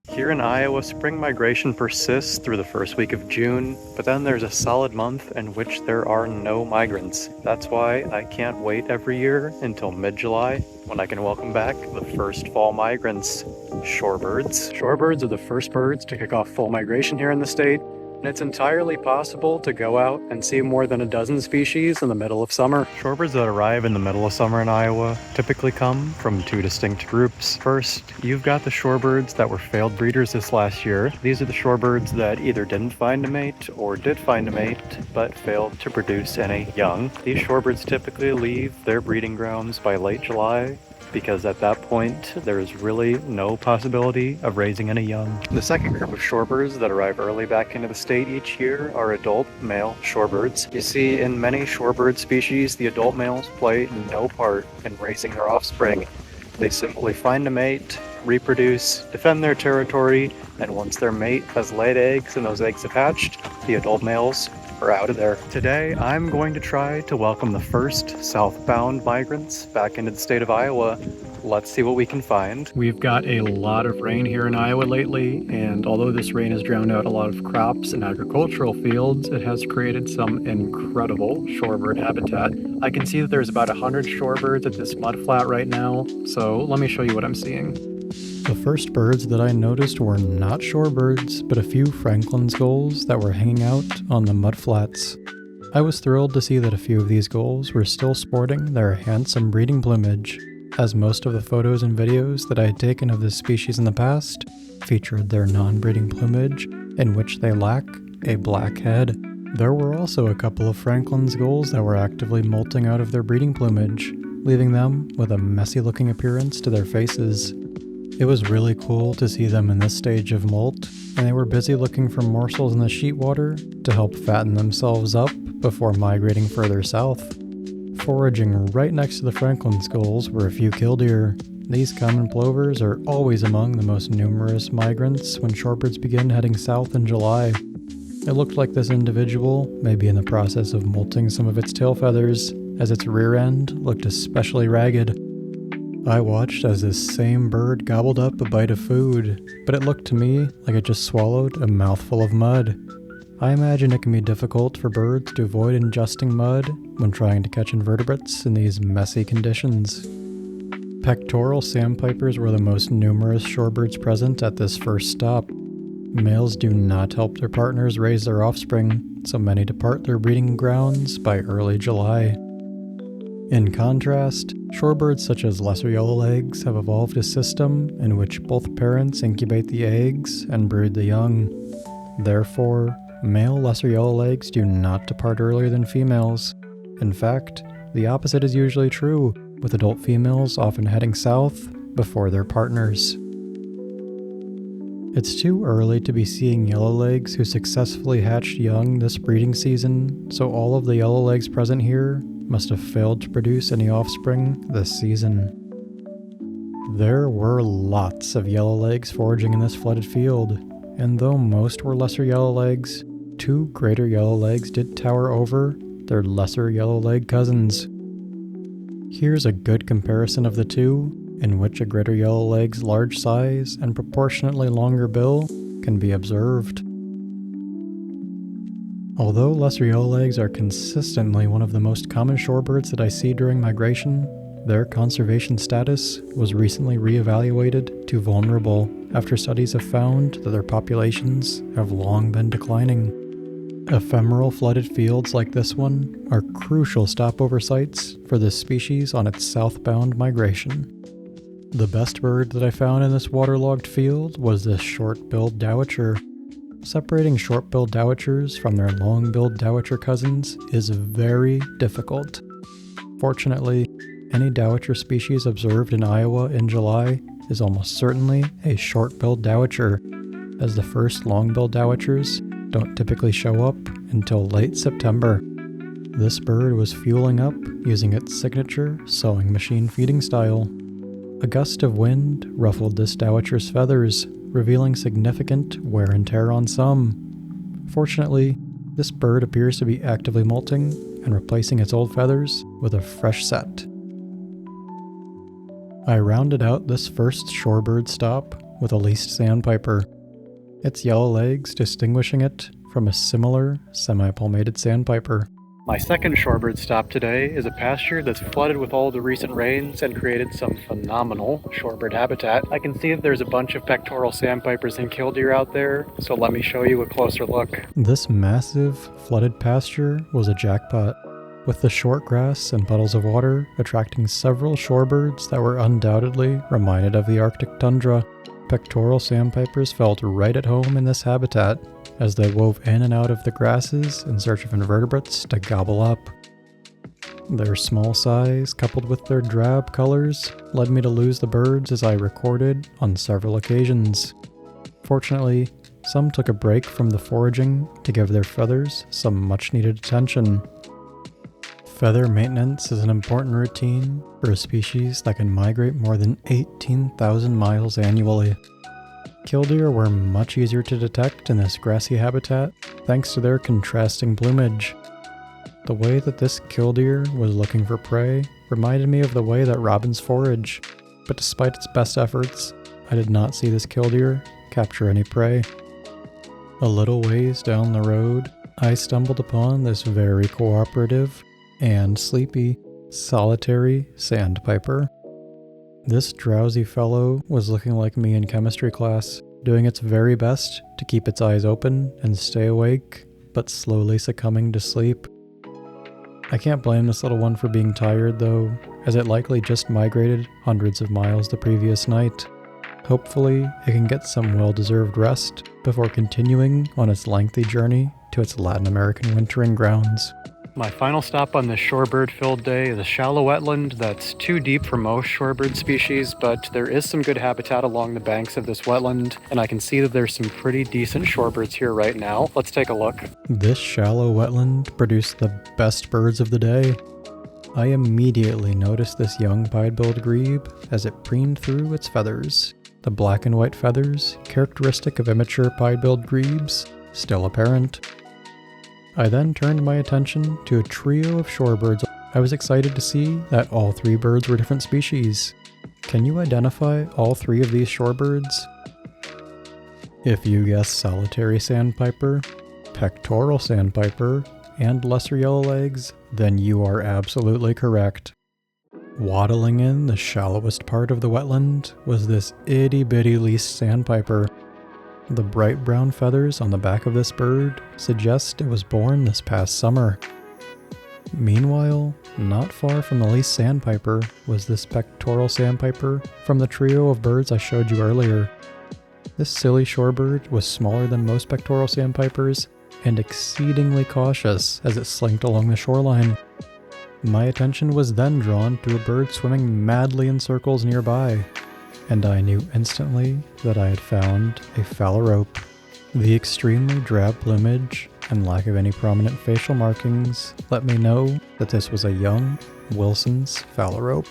Here in Iowa, spring migration persists through the first week of June, but then there's a solid month in which there are no migrants. That's why I can't wait every year until mid-July when I can welcome back the first fall migrants, shorebirds. Shorebirds are the first birds to kick off full migration here in the state, and it's entirely possible to go out and see more than a dozen species in the middle of summer. Shorebirds that arrive in the middle of summer in Iowa typically come from two distinct groups. First, you've got the shorebirds that were failed breeders this last year. These are the shorebirds that either didn't find a mate or did find a mate, but failed to produce any young. These shorebirds typically leave their breeding grounds by late July, because at that point, there is really no possibility of raising any young. The second group of shorebirds that arrive early back into the state each year are adult male shorebirds. You see, in many shorebird species, the adult males play no part in raising their offspring. They simply find a mate, reproduce, defend their territory, and once their mate has laid eggs and those eggs have hatched, the adult males are out of there. Today, I'm going to try to welcome the first southbound migrants back into the state of Iowa. Let's see what we can find. We've got a lot of rain here in Iowa lately, and although this rain has drowned out a lot of crops and agricultural fields, it has created some incredible shorebird habitat. I can see that there's about 100 shorebirds at this mudflat right now, so let me show you what I'm seeing. The first birds that I noticed were not shorebirds, but a few Franklin's gulls that were hanging out on the mudflats. I was thrilled to see that a few of these gulls were still sporting their handsome breeding plumage, as most of the photos and videos that I had taken of this species in the past featured their non-breeding plumage, in which they lack a black head. There were also a couple of Franklin's gulls that were actively molting out of their breeding plumage, leaving them with a messy-looking appearance to their faces. It was really cool to see them in this stage of molt, and they were busy looking for morsels in the sheet water to help fatten themselves up before migrating further south. Foraging right next to the Franklin's gulls were a few killdeer. These common plovers are always among the most numerous migrants when shorebirds begin heading south in July. It looked like this individual may be in the process of molting some of its tail feathers, as its rear end looked especially ragged. I watched as this same bird gobbled up a bite of food, but it looked to me like it just swallowed a mouthful of mud. I imagine it can be difficult for birds to avoid ingesting mud when trying to catch invertebrates in these messy conditions. Pectoral sandpipers were the most numerous shorebirds present at this first stop. Males do not help their partners raise their offspring, so many depart their breeding grounds by early July. In contrast, shorebirds such as lesser yellowlegs have evolved a system in which both parents incubate the eggs and brood the young. Therefore, male lesser yellowlegs do not depart earlier than females. In fact, the opposite is usually true, with adult females often heading south before their partners. It's too early to be seeing yellowlegs who successfully hatched young this breeding season, so all of the yellowlegs present here must have failed to produce any offspring this season. There were lots of yellowlegs foraging in this flooded field, and though most were lesser yellowlegs, two greater yellowlegs did tower over their lesser yellowleg cousins. Here's a good comparison of the two, in which a greater yellowleg's large size and proportionately longer bill can be observed. Although lesser yellowlegs are consistently one of the most common shorebirds that I see during migration, their conservation status was recently re-evaluated to vulnerable after studies have found that their populations have long been declining. Ephemeral flooded fields like this one are crucial stopover sites for this species on its southbound migration. The best bird that I found in this waterlogged field was this short-billed dowitcher. Separating short-billed dowitchers from their long-billed dowitcher cousins is very difficult. Fortunately, any dowitcher species observed in Iowa in July is almost certainly a short-billed dowitcher, as the first long-billed dowitchers don't typically show up until late September. This bird was fueling up using its signature sewing machine feeding style. A gust of wind ruffled this dowitcher's feathers, revealing significant wear and tear on some. Fortunately, this bird appears to be actively molting and replacing its old feathers with a fresh set. I rounded out this first shorebird stop with a least sandpiper, its yellow legs distinguishing it from a similar semi-palmated sandpiper. My second shorebird stop today is a pasture that's flooded with all the recent rains and created some phenomenal shorebird habitat. I can see that there's a bunch of pectoral sandpipers and killdeer out there, so let me show you a closer look. This massive, flooded pasture was a jackpot, with the short grass and puddles of water attracting several shorebirds that were undoubtedly reminded of the Arctic tundra. Pectoral sandpipers felt right at home in this habitat as they wove in and out of the grasses in search of invertebrates to gobble up. Their small size, coupled with their drab colors, led me to lose the birds as I recorded on several occasions. Fortunately, some took a break from the foraging to give their feathers some much-needed attention. Feather maintenance is an important routine for a species that can migrate more than 18,000 miles annually. Killdeer were much easier to detect in this grassy habitat thanks to their contrasting plumage. The way that this killdeer was looking for prey reminded me of the way that robins forage, but despite its best efforts, I did not see this killdeer capture any prey. A little ways down the road, I stumbled upon this very cooperative and sleepy, solitary sandpiper. This drowsy fellow was looking like me in chemistry class, doing its very best to keep its eyes open and stay awake, but slowly succumbing to sleep. I can't blame this little one for being tired though, as it likely just migrated hundreds of miles the previous night. Hopefully, it can get some well-deserved rest before continuing on its lengthy journey to its Latin American wintering grounds. My final stop on this shorebird-filled day is a shallow wetland that's too deep for most shorebird species, but there is some good habitat along the banks of this wetland, and I can see that there's some pretty decent shorebirds here right now. Let's take a look. This shallow wetland produced the best birds of the day. I immediately noticed this young pied-billed grebe as it preened through its feathers. The black and white feathers, characteristic of immature pied-billed grebes, still apparent. I then turned my attention to a trio of shorebirds. I was excited to see that all three birds were different species. Can you identify all three of these shorebirds? If you guess solitary sandpiper, pectoral sandpiper, and lesser yellowlegs, then you are absolutely correct. Waddling in the shallowest part of the wetland was this itty-bitty least sandpiper. The bright brown feathers on the back of this bird suggest it was born this past summer. Meanwhile, not far from the least sandpiper was this pectoral sandpiper from the trio of birds I showed you earlier. This silly shorebird was smaller than most pectoral sandpipers and exceedingly cautious as it slinked along the shoreline. My attention was then drawn to a bird swimming madly in circles nearby, and I knew instantly that I had found a phalarope. The extremely drab plumage and lack of any prominent facial markings let me know that this was a young Wilson's phalarope.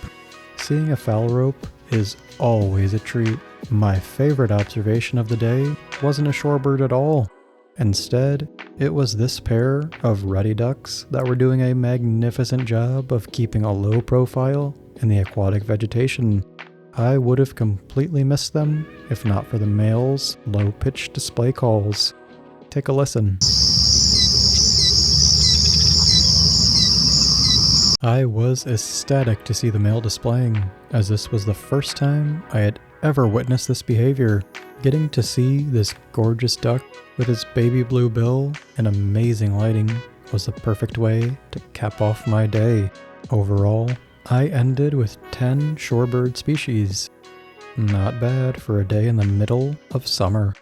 Seeing a phalarope is always a treat. My favorite observation of the day wasn't a shorebird at all. Instead, it was this pair of ruddy ducks that were doing a magnificent job of keeping a low profile in the aquatic vegetation. I would have completely missed them if not for the male's low-pitched display calls. Take a listen. I was ecstatic to see the male displaying, as this was the first time I had ever witnessed this behavior. Getting to see this gorgeous duck with its baby blue bill and amazing lighting was the perfect way to cap off my day. Overall, I ended with 10 shorebird species. Not bad for a day in the middle of summer.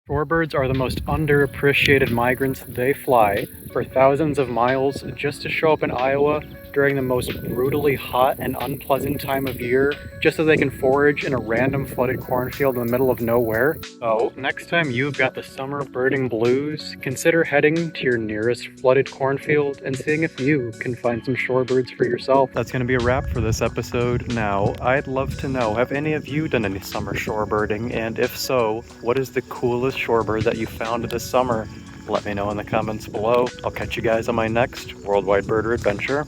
Shorebirds are the most underappreciated migrants. They fly for thousands of miles just to show up in Iowa during the most brutally hot and unpleasant time of year, just so they can forage in a random flooded cornfield in the middle of nowhere. So, next time you've got the summer birding blues, consider heading to your nearest flooded cornfield and seeing if you can find some shorebirds for yourself. That's going to be a wrap for this episode. Now, I'd love to know, have any of you done any summer shorebirding? And if so, what is the coolest shorebird that you found this summer? Let me know in the comments below. I'll catch you guys on my next Worldwide Birder adventure.